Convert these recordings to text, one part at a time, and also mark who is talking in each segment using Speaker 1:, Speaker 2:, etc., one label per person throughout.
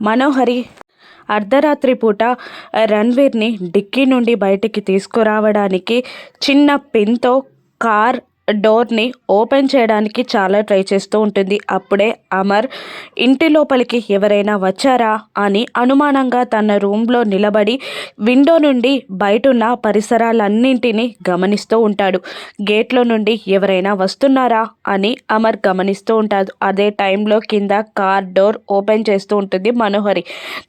Speaker 1: మనోహరి అర్ధరాత్రి పూట రణ్వీర్ని డిక్కీ నుండి బయటికి తీసుకురావడానికి చిన్న పిన్తో కార్ డోర్ని ఓపెన్ చేయడానికి చాలా ట్రై చేస్తూ ఉంటుంది. అప్పుడే అమర్ ఇంటి లోపలికి ఎవరైనా వచ్చారా అని అనుమానంగా తన రూమ్లో నిలబడి విండో నుండి బయటున్న పరిసరాలన్నింటినీ గమనిస్తూ ఉంటాడు. గేట్లో నుండి ఎవరైనా వస్తున్నారా అని అమర్ గమనిస్తూ ఉంటాడు. అదే టైంలో కింద కార్ డోర్ ఓపెన్ చేస్తూ ఉంటుంది మనోహరి.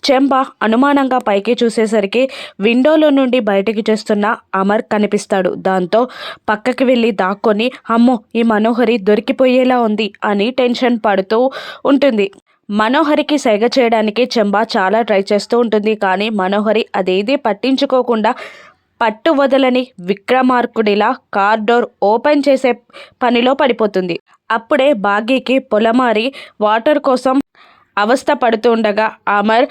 Speaker 1: చెంబ అనుమానంగా పైకి చూసేసరికి విండోలో నుండి బయటికి చేస్తున్న అమర్ కనిపిస్తాడు. దాంతో పక్కకి వెళ్ళి దాక్కొని అమ్మో ఈ మనోహరి దొరికిపోయేలా ఉంది అని టెన్షన్ పడుతూ ఉంటుంది. మనోహరికి సైగ చేయడానికి చెంబ చాలా ట్రై చేస్తూ ఉంటుంది. కానీ మనోహరి అదేది పట్టించుకోకుండా పట్టు వదలని విక్రమార్కుడిలా కార్ డోర్ ఓపెన్ చేసే పనిలో పడిపోతుంది. అప్పుడే బాగీకి పొలమారి వాటర్ కోసం అవస్థ పడుతుండగా అమర్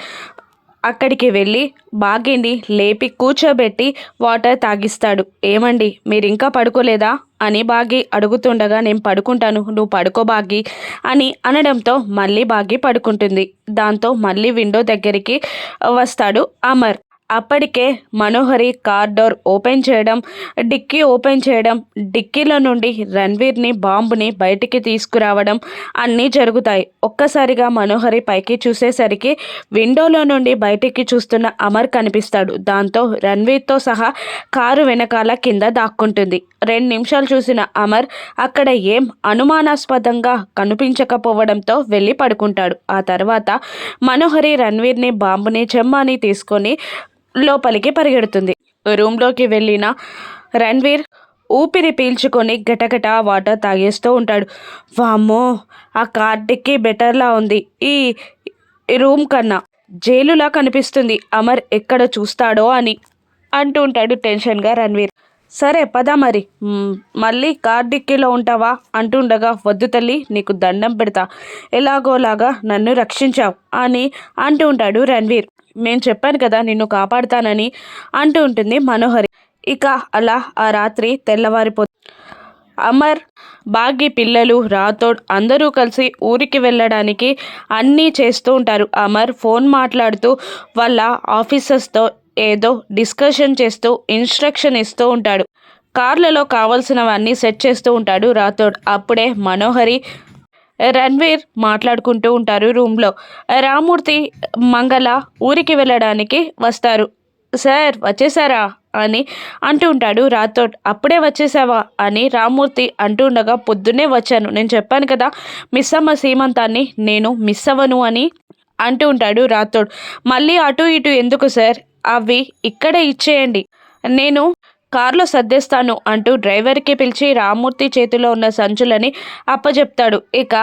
Speaker 1: అక్కడికి వెళ్ళి బాగీని లేపి కూర్చోబెట్టి వాటర్ తాగిస్తాడు. ఏమండి మీరు ఇంకా పడుకోలేదా అని బాగీ అడుగుతుండగా నేను పడుకుంటాను నువ్వు పడుకో బాగీ అని అనడంతో మళ్ళీ బాగీ పడుకుంటుంది. దాంతో మళ్ళీ విండో దగ్గరికి వస్తాడు అమర్. అప్పటికే మనోహరి కార్ డోర్ ఓపెన్ చేయడం, డిక్కీ ఓపెన్ చేయడం, డిక్కీలో నుండి రణ్వీర్ని బాంబుని బయటికి తీసుకురావడం అన్నీ జరుగుతాయి. ఒక్కసారిగా మనోహరి పైకి చూసేసరికి విండోలో నుండి బయటికి చూస్తున్న అమర్ కనిపిస్తాడు. దాంతో రణ్వీర్తో సహా కారు వెనకాల కింద దాక్కుంటుంది. 2 నిమిషాలు చూసిన అమర్ అక్కడ ఏం అనుమానాస్పదంగా కనిపించకపోవడంతో వెళ్ళి పడుకుంటాడు. ఆ తర్వాత మనోహరి రణ్వీర్ని బాంబుని చెమ్మాని తీసుకొని లోపలికి పరిగెడుతుంది. రూమ్లోకి వెళ్ళిన రణ్వీర్ ఊపిరి పీల్చుకొని గటగట వాటర్ తాగేస్తూ ఉంటాడు. వామ్మో ఆ కార్డిక్కి బెటర్లా ఉంది ఈ రూమ్ కన్నా, జైలులా కనిపిస్తుంది. అమర్ ఎక్కడ చూస్తాడో అని అంటూ ఉంటాడు టెన్షన్గా రణ్వీర్. సరే పద మరి మళ్ళీ కార్ డిక్కీలో ఉంటావా అంటుండగా వద్దు తల్లి నీకు దండం పెడతా ఎలాగోలాగా నన్ను రక్షించావు అని అంటూ ఉంటాడు రణ్వీర్. నేను చెప్పాను కదా నిన్ను కాపాడుతానని అంటూ ఉంటుంది మనోహరి. ఇక అలా ఆ రాత్రి తెల్లవారిపోతుంది. అమర్ బాగీ పిల్లలు రాథోడ్ అందరూ కలిసి ఊరికి వెళ్ళడానికి అన్నీ చేస్తూ ఉంటారు. అమర్ ఫోన్ మాట్లాడుతూ వాళ్ళ ఆఫీసర్స్తో ఏదో డిస్కషన్ చేస్తూ ఇన్స్ట్రక్షన్ ఇస్తూ ఉంటాడు. కార్లలో కావాల్సినవన్నీ సెట్ చేస్తూ ఉంటాడు రాథోడ్. అప్పుడే మనోహరి రణ్వీర్ మాట్లాడుకుంటూ ఉంటారు రూమ్లో. రామూర్తి మంగళ ఊరికి వెళ్ళడానికి వస్తారు. సార్ వచ్చేసారా అని అంటూ ఉంటాడు రాథోడ్. అప్పుడే వచ్చేసావా అని రామూర్తి అంటూ ఉండగా పొద్దున్నే వచ్చాను, నేను చెప్పాను కదా మిస్ అమ్మ సీమంతాన్ని నేను మిస్ అవ్వను అని అంటూ ఉంటాడు రాథోడ్. మళ్ళీ అటు ఇటు ఎందుకు సార్, అవి ఇక్కడే ఇచ్చేయండి నేను కారులో సర్దేస్తాను అంటూ డ్రైవర్కి పిలిచి రామూర్తి చేతిలో ఉన్న సంచులని అప్పచెప్తాడు. ఇక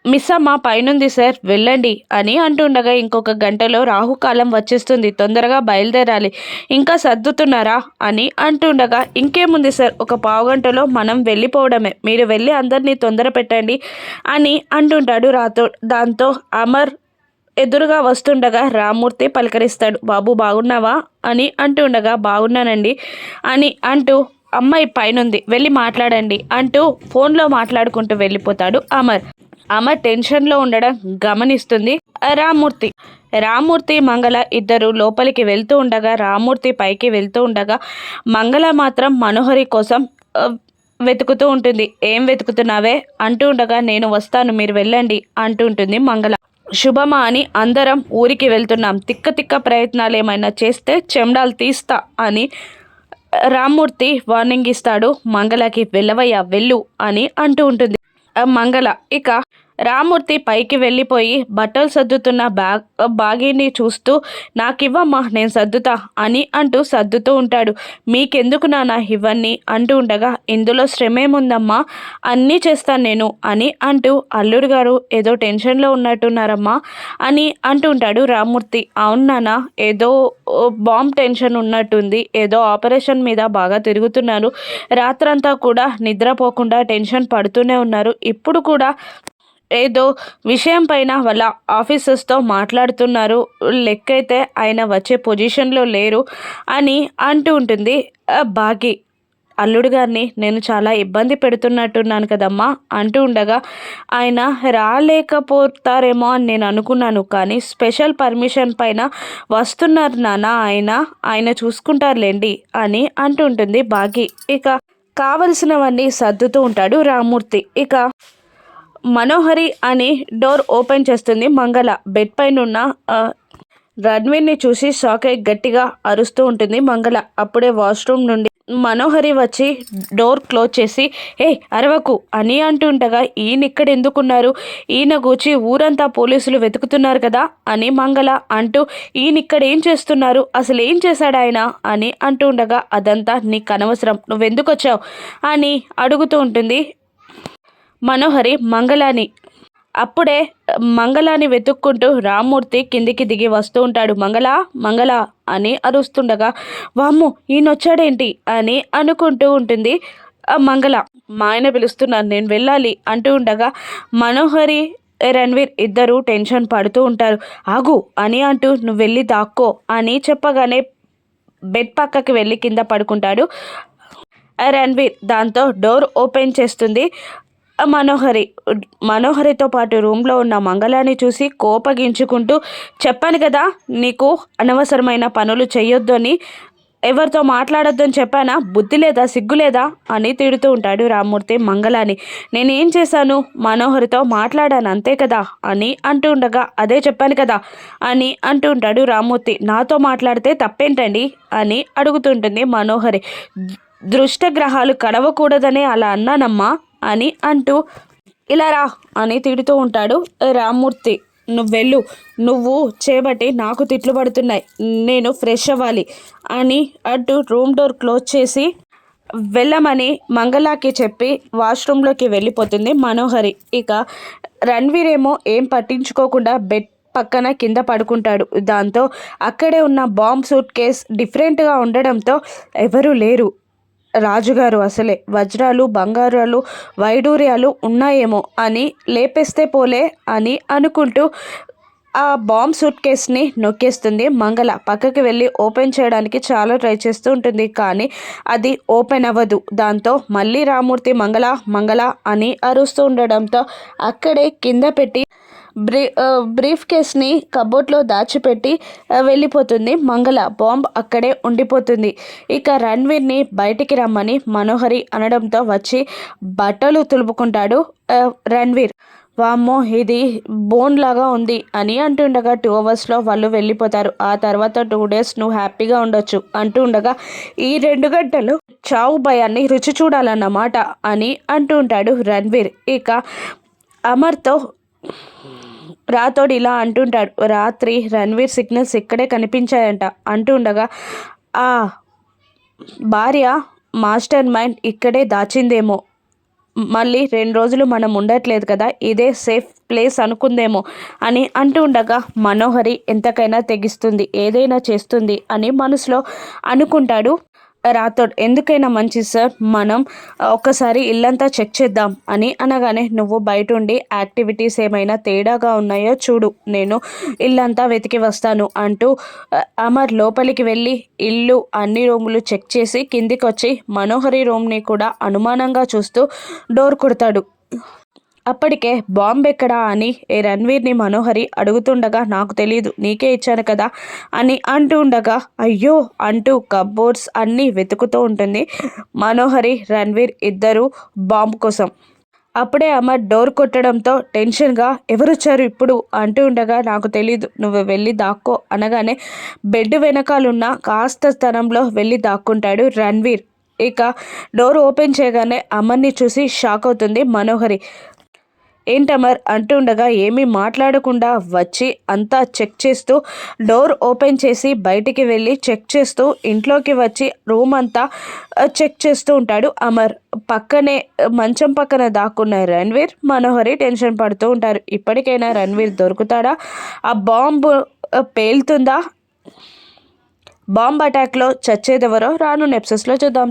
Speaker 1: మిస్ అమ్మ పైనుంది సార్ వెళ్ళండి అని అంటుండగా ఇంకొక గంటలో రాహుకాలం వచ్చేస్తుంది, తొందరగా బయలుదేరాలి, ఇంకా సర్దుతున్నారా అని అంటుండగా ఇంకేముంది సార్ ఒక పావుగంటలో మనం వెళ్ళిపోవడమే, మీరు వెళ్ళి అందరినీ తొందర పెట్టండి అని అంటుంటాడు రాథోడ్. దాంతో అమర్ ఎదురుగా వస్తుండగా రామూర్తి పలకరిస్తాడు. బాబు బాగున్నావా అని అంటుండగా బాగున్నానండి అని అంటూ అమ్మాయి పైనుంది వెళ్ళి మాట్లాడండి అంటూ ఫోన్లో మాట్లాడుకుంటూ వెళ్ళిపోతాడు అమర్. అమర్ టెన్షన్లో ఉండడం గమనిస్తుంది రామూర్తి మంగళ ఇద్దరు లోపలికి వెళ్తూ ఉండగా రామూర్తి పైకి వెళ్తూ ఉండగా మంగళ మాత్రం మనోహరి కోసం వెతుకుతూ ఉంటుంది. ఏం వెతుకుతున్నావే అంటూ ఉండగా నేను వస్తాను మీరు వెళ్ళండి అంటూ ఉంటుంది మంగళ. శుభమా అని అందరం ఊరికి వెళ్తున్నాం, తిక్క ప్రయత్నాలు ఏమైనా చేస్తే చెండాలు తీస్తా అని రామూర్తి వార్నింగ్ ఇస్తాడు మంగళకి. వెళ్ళవయ్యా వెళ్ళు అని అంటూ ఉంటుంది మంగళ. ఇక రామూర్తి పైకి వెళ్ళిపోయి బట్టలు సర్దుతున్న బాగీని చూస్తూ నాకివ్వమ్మా నేను సర్దుతా అని అంటూ సర్దుతూ ఉంటాడు. మీకెందుకు నాన్న ఇవన్నీ అంటూ ఉండగా ఇందులో శ్రమేముందమ్మా అన్నీ చేస్తాను నేను అని అంటూ అల్లుడు గారు ఏదో టెన్షన్లో ఉన్నట్టున్నారమ్మా అని అంటూ ఉంటాడు రామూర్తి. అవును నాన్న ఏదో బాంబ్ టెన్షన్ ఉన్నట్టుంది, ఏదో ఆపరేషన్ మీద బాగా తిరుగుతున్నారు, రాత్రంతా కూడా నిద్రపోకుండా టెన్షన్ పడుతూనే ఉన్నారు, ఇప్పుడు కూడా ఏదో విషయం పైన వాళ్ళ ఆఫీసర్స్తో మాట్లాడుతున్నారు, లెక్కైతే ఆయన వచ్చే పొజిషన్లో లేరు అని అంటూ ఉంటుంది బాగీ. అల్లుడు గారిని నేను చాలా ఇబ్బంది పెడుతున్నట్టున్నాను కదమ్మా అంటూ ఉండగా, ఆయన రాలేకపోతారేమో అని నేను అనుకున్నాను, కానీ స్పెషల్ పర్మిషన్ పైన వస్తున్నారు నాన్న, ఆయన చూసుకుంటారులేండి అని అంటూ ఉంటుంది భాగి. ఇక కావలసినవన్నీ సర్దుతూ ఉంటాడు రామ్మూర్తి. ఇక మనోహరి అని డోర్ ఓపెన్ చేస్తుంది మంగళ. బెడ్ పైన ఉన్న రణ్వీర్ని చూసి షాక్ అయి గట్టిగా అరుస్తూ ఉంటుంది మంగళ. అప్పుడే వాష్రూమ్ నుండి మనోహరి వచ్చి డోర్ క్లోజ్ చేసి, ఏ అరవకు అని అంటుండగా, ఈయన ఇక్కడ ఎందుకున్నారు, ఈయన గూచి ఊరంతా పోలీసులు వెతుకుతున్నారు కదా అని మంగళ అంటూ, ఈయన ఇక్కడ ఏం చేస్తున్నారు, అసలు ఏం చేశాడు ఆయన అని అంటూ ఉండగా, అదంతా నీకు అనవసరం, నువ్వెందుకు వచ్చావు అని అడుగుతూ ఉంటుంది మనోహరి మంగళాని. అప్పుడే మంగళాని వెతుక్కుంటూ రామ్మూర్తి కిందికి దిగి వస్తూ ఉంటాడు. మంగళ అని అరుస్తుండగా, వామ్ము ఈయనొచ్చాడేంటి అని అనుకుంటూ ఉంటుంది మంగళ. మా ఆయన పిలుస్తున్నారు, నేను వెళ్ళాలి అంటూ ఉండగా మనోహరి రణ్వీర్ ఇద్దరు టెన్షన్ పడుతూ ఉంటారు. ఆగు అని అంటూ, నువ్వు వెళ్ళి దాక్కో అని చెప్పగానే బెడ్ పక్కకి వెళ్ళి కింద పడుకుంటాడు రణ్వీర్. దాంతో డోర్ ఓపెన్ చేస్తుంది మనోహరితో పాటు రూమ్లో ఉన్న మంగళాన్ని చూసి కోపగించుకుంటూ, చెప్పాను కదా నీకు అనవసరమైన పనులు చేయొద్దు అని, ఎవరితో మాట్లాడొద్దని చెప్పానా, బుద్ధి లేదా, సిగ్గు లేదా అని తిడుతూ ఉంటాడు రామ్మూర్తి మంగళాని. నేనేం చేశాను, మనోహరితో మాట్లాడాను అంతే కదా అని అంటూ ఉండగా, అదే చెప్పాను కదా అని అంటూ ఉంటాడు రామ్మూర్తి. నాతో మాట్లాడితే తప్పేంటండి అని అడుగుతుంటుంది మనోహరి. దృష్టగ్రహాలు కడవకూడదనే అలా అన్నానమ్మా అని అంటూ, ఇలా రా అని తిడుతూ ఉంటాడు రామ్మూర్తి. నువ్వెళ్ళు, నువ్వు చేపట్టి నాకు తిట్లు పడుతున్నాయి, నేను ఫ్రెష్ అవ్వాలి అని అంటూ రూమ్ డోర్ క్లోజ్ చేసి వెళ్ళమని మంగళకి చెప్పి వాష్రూమ్లోకి వెళ్ళిపోతుంది మనోహరి. ఇక రణ్వీర్ ఏమో ఏం పట్టించుకోకుండా బెడ్ పక్కన కింద పడుకుంటాడు. దాంతో అక్కడే ఉన్న బాంబ్ సూట్ కేస్ డిఫరెంట్గా ఉండడంతో ఎవరూ లేరు, రాజుగారు అసలే వజ్రాలు, బంగారాలు, వైడూర్యాలు ఉన్నాయేమో అని లేపేస్తే పోలే అని అనుకుంటూ ఆ బాంబ్ సూట్ కేస్ని నొక్కేస్తుంది మంగళ. పక్కకి వెళ్ళి ఓపెన్ చేయడానికి చాలా ట్రై చేస్తూ ఉంటుంది, కానీ అది ఓపెన్ అవ్వదు. దాంతో మళ్ళీ రామ్మూర్తి మంగళ అని అరుస్తూ ఉండడంతో అక్కడే కింద పెట్టి బ్రీఫ్ కేస్ని కబోర్డ్లో దాచిపెట్టి వెళ్ళిపోతుంది మంగళ. బాంబ్ అక్కడే ఉండిపోతుంది. ఇక రణ్వీర్ని బయటికి రమ్మని మనోహరి అనడంతో వచ్చి బట్టలు తులుపుకుంటాడు రణ్వీర్. వామ్మో ఇది బోన్ లాగా ఉంది అని అంటుండగా 2 అవర్స్లో వాళ్ళు వెళ్ళిపోతారు. ఆ తర్వాత 2 days నువ్వు హ్యాపీగా ఉండొచ్చు అంటూ ఉండగా, ఈ 2 గంటలు చావు భయాన్ని రుచి చూడాలన్నమాట అని అంటూ ఉంటాడు రణ్వీర్. ఇక అమర్తో రాతోడు ఇలా అంటుంటాడు, రాత్రి రణ్వీర్ సిగ్నల్స్ ఇక్కడే కనిపించాయంట అంటూ ఉండగా, ఆ భార్య మాస్టర్ మైండ్ ఇక్కడే దాచిందేమో, మళ్ళీ 2 రోజులు మనం ఉండట్లేదు కదా, ఇదే సేఫ్ ప్లేస్ అనుకుందేమో అని అంటూ ఉండగా, మనోహరి ఎంతకైనా తెగిస్తుంది, ఏదైనా చేస్తుంది అని మనసులో అనుకుంటాడు రాథోడ్. ఎందుకైనా మంచిది సార్, మనం ఒక్కసారి ఇల్లంతా చెక్ చేద్దాం అని అనగానే, నువ్వు బయట ఉండి యాక్టివిటీస్ ఏమైనా తేడాగా ఉన్నాయో చూడు, నేను ఇల్లంతా వెతికి వస్తాను అంటూ అమర్ లోపలికి వెళ్ళి ఇల్లు అన్ని రూములు చెక్ చేసి కిందికి వచ్చి మనోహరి రూమ్ని కూడా అనుమానంగా చూస్తూ డోర్ కొడతాడు. అప్పటికే బాంబు ఎక్కడా అని రణ్వీర్ని మనోహరి అడుగుతుండగా, నాకు తెలియదు, నీకే ఇచ్చాను కదా అని అంటూ ఉండగా, అయ్యో అంటూ కబోర్డ్స్ అన్నీ వెతుకుతూ ఉంటుంది మనోహరి రణ్వీర్ ఇద్దరు బాంబు కోసం. అప్పుడే అమర్ డోర్ కొట్టడంతో టెన్షన్గా, ఎవరొచ్చారు ఇప్పుడు అంటూ ఉండగా, నాకు తెలీదు, నువ్వు వెళ్ళి దాక్కో అనగానే బెడ్ వెనకాలన్న కాస్త స్థలంలో వెళ్ళి దాక్కుంటాడు రణ్వీర్. ఇక డోర్ ఓపెన్ చేయగానే అమర్ని చూసి షాక్ అవుతుంది మనోహరి. ఏంటమర్ అంటూ ఉండగా, ఏమీ మాట్లాడకుండా వచ్చి అంతా చెక్ చేస్తూ డోర్ ఓపెన్ చేసి బయటికి వెళ్ళి చెక్ చేస్తూ ఇంట్లోకి వచ్చి రూమ్ అంతా చెక్ చేస్తూ ఉంటాడు అమర్. పక్కనే మంచం పక్కన దాక్కున్న రణ్వీర్ మనోహరి టెన్షన్ పడుతూ ఉంటారు. ఇప్పటికైనా రణ్వీర్ దొరుకుతాడా, ఆ బాంబు పేలుతుందా, బాంబ్ అటాక్లో చచ్చేదెవరో రాను ఎపిసోడ్స్లో చూద్దాం.